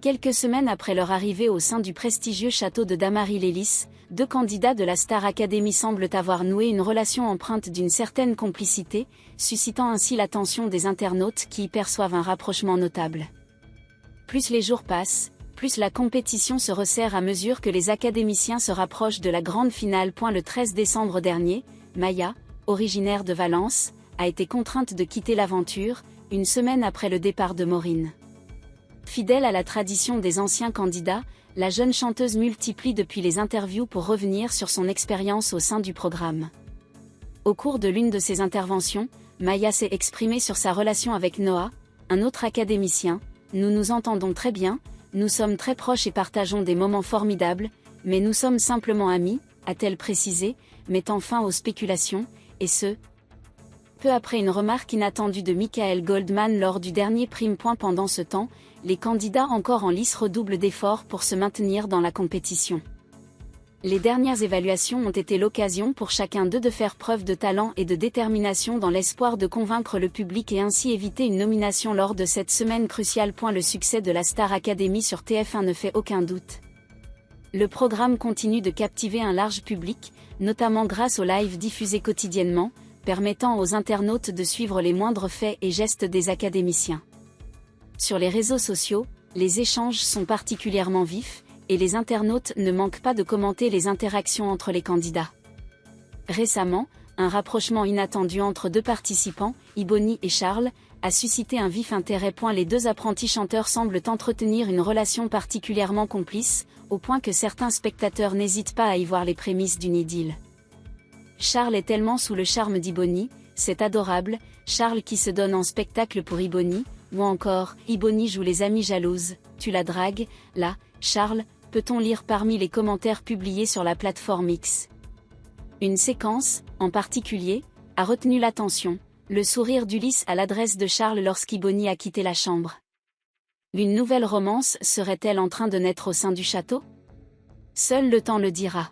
Quelques semaines après leur arrivée au sein du prestigieux château de Damary-Lélis, deux candidats de la Star Academy semblent avoir noué une relation empreinte d'une certaine complicité, suscitant ainsi l'attention des internautes qui y perçoivent un rapprochement notable. Plus les jours passent, plus la compétition se resserre à mesure que les académiciens se rapprochent de la grande finale. Le 13 décembre dernier, Maya, originaire de Valence, a été contrainte de quitter l'aventure, une semaine après le départ de Maureen. Fidèle à la tradition des anciens candidats, la jeune chanteuse multiplie depuis les interviews pour revenir sur son expérience au sein du programme. Au cours de l'une de ses interventions, Maya s'est exprimée sur sa relation avec Noah, un autre académicien. « Nous nous entendons très bien, nous sommes très proches et partageons des moments formidables, mais nous sommes simplement amis », a-t-elle précisé, mettant fin aux spéculations, et ce, peu après une remarque inattendue de Michael Goldman lors du dernier prime. Pendant ce temps, les candidats encore en lice redoublent d'efforts pour se maintenir dans la compétition. Les dernières évaluations ont été l'occasion pour chacun d'eux de faire preuve de talent et de détermination dans l'espoir de convaincre le public et ainsi éviter une nomination lors de cette semaine cruciale. Le succès de la Star Academy sur TF1 ne fait aucun doute. Le programme continue de captiver un large public, notamment grâce aux lives diffusés quotidiennement, permettant aux internautes de suivre les moindres faits et gestes des académiciens. Sur les réseaux sociaux, les échanges sont particulièrement vifs, et les internautes ne manquent pas de commenter les interactions entre les candidats. Récemment, un rapprochement inattendu entre deux participants, Ebony et Charles, a suscité un vif intérêt. Les deux apprentis chanteurs semblent entretenir une relation particulièrement complice, au point que certains spectateurs n'hésitent pas à y voir les prémices d'une idylle. Charles est tellement sous le charme d'Ebony, c'est adorable, Charles qui se donne en spectacle pour Ebony, ou encore, Ebony joue les amies jalouses, tu la dragues, là, Charles, peut-on lire parmi les commentaires publiés sur la plateforme X. Une séquence, en particulier, a retenu l'attention, le sourire d'Ulysse à l'adresse de Charles lorsqu'Ebony a quitté la chambre. Une nouvelle romance serait-elle en train de naître au sein du château? Seul le temps le dira.